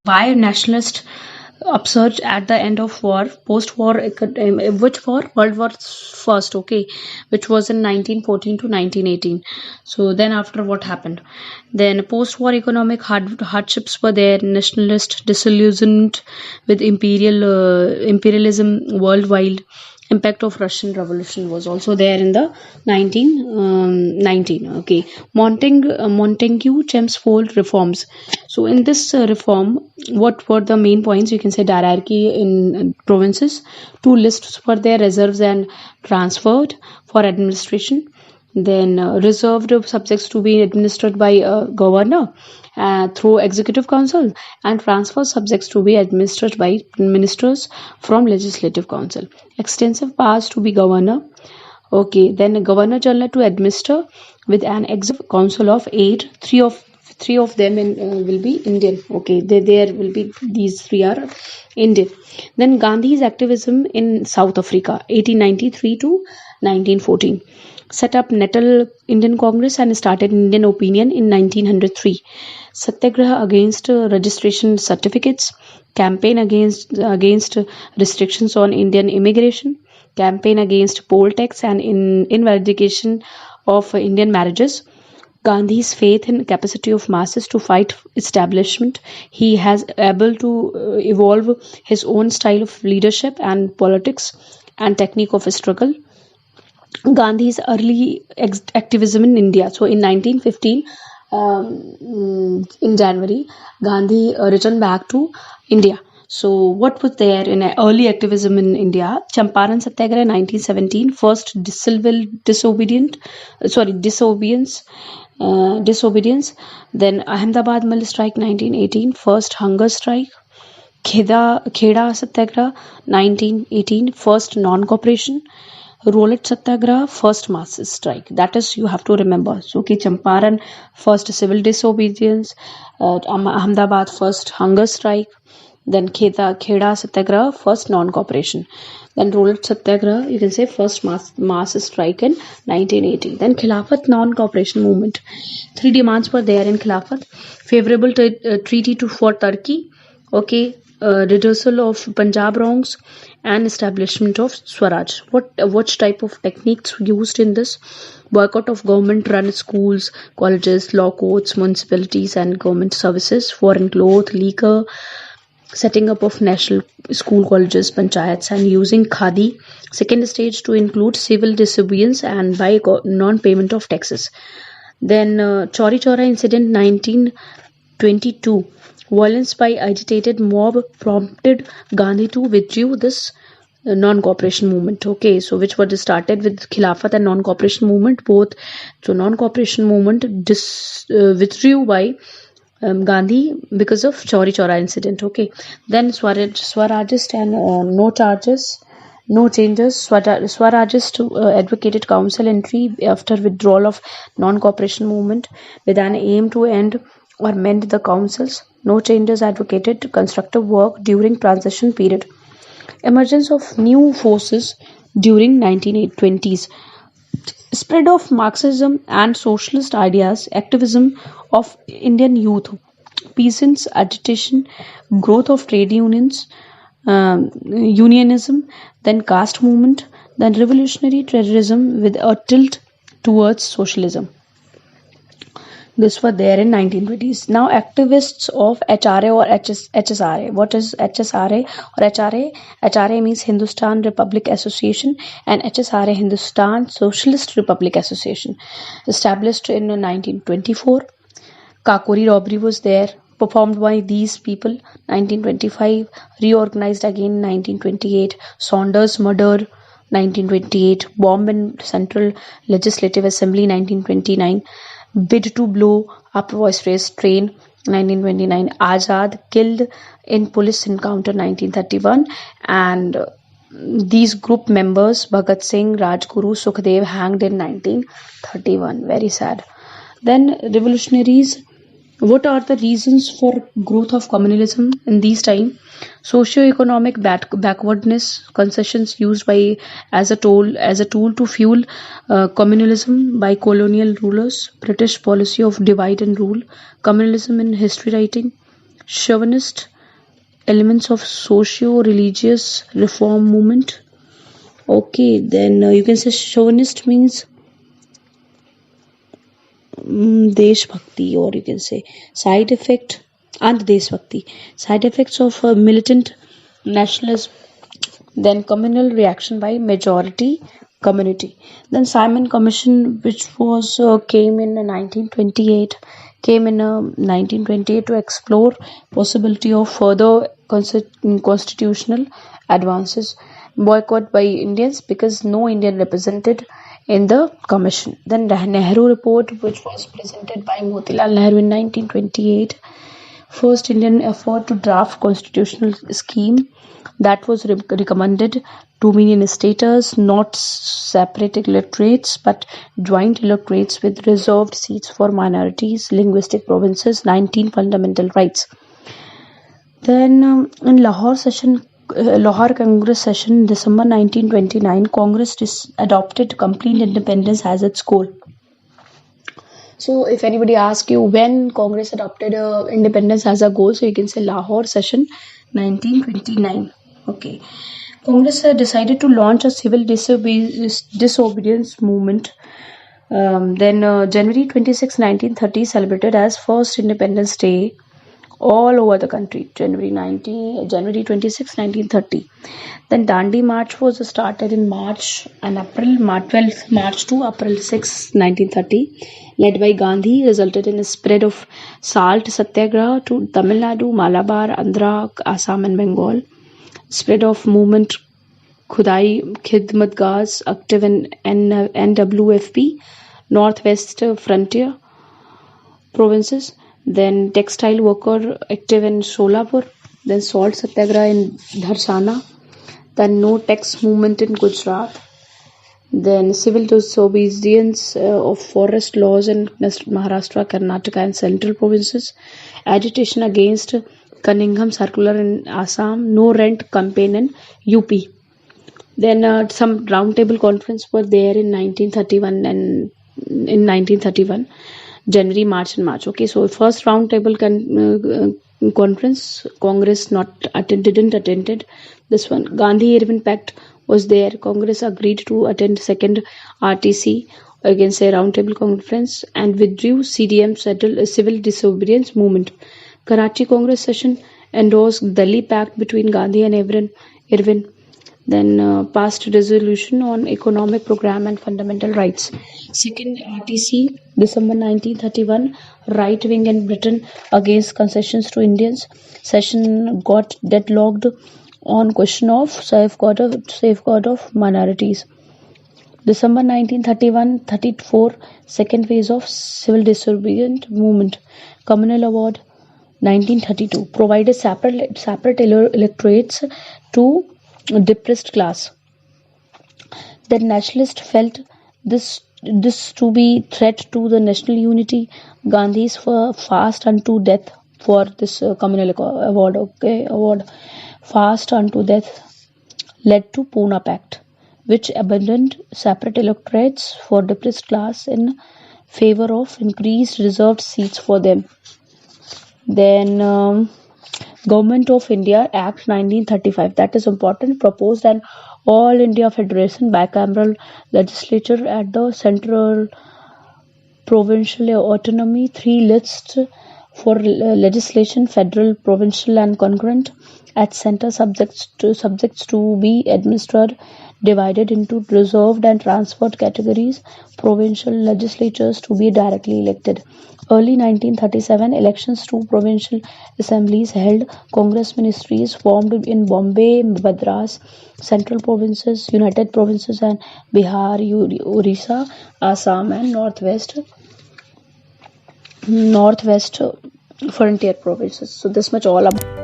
Why nationalist upsurge at the end of war, post-war, which war? World War First, okay, which was in 1914 to 1918. So then after what happened? Then post-war economic hardships were there, nationalist disillusionment with imperialism worldwide. Impact of Russian Revolution was also there in the 1919. Okay, Montesquieu Chelmsford reforms. So in this reform, what were the main points? You can say hierarchy in provinces. Two lists were there, reserves and transferred for administration. Then reserved subjects to be administered by governor through executive council, and transfer subjects to be administered by ministers from legislative council. Extensive powers to be governor. Okay, then governor general to administer with an executive council of 8. Three of them will be Indian. Okay, there will be these three are Indian. Then Gandhi's activism in South Africa, 1893 to 1914. Set up Natal Indian Congress and started Indian Opinion in 1903. Satyagraha against registration certificates. Campaign against restrictions on Indian immigration. Campaign against poll tax and invalidation of Indian marriages. Gandhi's faith and capacity of masses to fight establishment. He has able to evolve his own style of leadership and politics and technique of struggle. Gandhi's early activism in India. So in 1915, in January, Gandhi returned back to India. So what was there in early activism in India? Champaran Satyagraha 1917, first disobedience. Then Ahmedabad Mill Strike 1918, first hunger strike. Kheda Satyagraha 1918, first non-cooperation. Rowlatt Satyagraha, first mass strike. That is, you have to remember. So, Champaran, first civil disobedience. Ahmedabad, first hunger strike. Then Kheda Satyagraha, first non-cooperation. Then Rowlatt Satyagraha, you can say first mass strike in 1918. Then Khilafat non-cooperation movement. Three demands were there in Khilafat. Favorable treaty for Turkey. Okay. Reversal of Punjab wrongs and establishment of Swaraj. What type of techniques used in this? Boycott of government-run schools, colleges, law courts, municipalities and government services, foreign cloth, liquor, setting up of national school colleges, panchayats and using khadi. Second stage to include civil disobedience and by non-payment of taxes. Then Chauri Chaura incident 1922. Violence by agitated mob prompted Gandhi to withdraw this non-cooperation movement. Okay, so which was started with Khilafat and non-cooperation movement both. So non-cooperation movement withdrew by Gandhi because of Chauri Chaura incident. Okay, then Swarajist and no changes. Swarajist advocated council entry after withdrawal of non-cooperation movement with an aim to end or mend the councils. No changes advocated constructive work during transition period. Emergence of new forces during 1920s. Spread of Marxism and socialist ideas, activism of Indian youth, peasants agitation, growth of trade unions, unionism, then caste movement, then revolutionary terrorism with a tilt towards socialism. This were there in 1920s. Now activists of HRA or HSRA. What is HSRA or HRA? HRA means Hindustan Republic Association and HSRA Hindustan Socialist Republic Association. Established in 1924. Kakori robbery was there. Performed by these people 1925. Reorganized again in 1928. Saunders murder 1928. Bomb in Central Legislative Assembly 1929. Bid to blow up voice race train 1929. Azad killed in police encounter 1931. And these group members Bhagat Singh, Rajguru, Sukhdev hanged in 1931. Very sad. Then revolutionaries. What are the reasons for growth of communalism in these time? Socio-economic backwardness, concessions used by as a tool to fuel communalism by colonial rulers, British policy of divide and rule, communalism in history writing, chauvinist elements of socio-religious reform movement. Okay, then you can say chauvinist means Desh Bhakti, or you can say side effect and Desh Bhakti. Side effects of militant nationalism, then communal reaction by majority community. Then Simon Commission, which was came in 1928, to explore possibility of further constitutional advances. Boycott by Indians because no Indian represented in the commission. Then the Nehru report, which was presented by Motilal Nehru in 1928, first Indian effort to draft constitutional scheme that was recommended dominion status, not separate electorates but joint electorates with reserved seats for minorities, linguistic provinces, 19 fundamental rights. Then in Lahore Congress session, December 1929, Congress adopted complete independence as its goal. So if anybody asks you when Congress adopted independence as a goal, so you can say Lahore session 1929. Okay. Congress decided to launch a civil disobedience movement. Then January 26, 1930 celebrated as first Independence Day all over the country. January 26, 1930. Then Dandi March was started in March and April, March 12th March to April 6, 1930, led by Gandhi, resulted in a spread of salt satyagraha to Tamil Nadu, Malabar, Andhra, Assam and Bengal. Spread of movement Khudai Khidmat Gaz, active in NWFP, Northwest Frontier provinces. Then textile worker active in Solapur. Then salt satyagraha in Dharsana. Then no tax movement in Gujarat. Then civil disobedience of forest laws in Maharashtra, Karnataka and central provinces. Agitation against Cunningham Circular in Assam. No rent campaign in UP. Then some roundtable conference were there in 1931 January, March and March. Okay, so first roundtable conference, Congress didn't attended this one. Gandhi-Irwin Pact was there. Congress agreed to attend second RTC, again say roundtable conference, and withdrew CDM civil disobedience movement. Karachi Congress session endorsed Delhi Pact between Gandhi and Irwin. Then passed resolution on economic program and fundamental rights. Second RTC, December 1931, right wing in Britain against concessions to Indians. Session got deadlocked on question of safeguard of minorities. December 1931-34, second phase of civil disobedience movement. Communal Award 1932 provided separate electorates to depressed class. The nationalists felt this to be threat to the national unity. Gandhi's fast unto death for this communal award. Award fast unto death led to Pune Pact, which abandoned separate electorates for depressed class in favor of increased reserved seats for them. Then Government of India Act 1935, that is important, proposed an all India Federation bicameral legislature at the central provincial autonomy, 3 lists for legislation, federal, provincial and concurrent, at center subjects to be administered, divided into reserved and transferred categories, provincial legislatures to be directly elected. Early 1937, elections to provincial assemblies held. Congress ministries formed in Bombay, Madras, central provinces, United Provinces and Bihar, Orissa, Assam and Northwest frontier provinces. So this much all about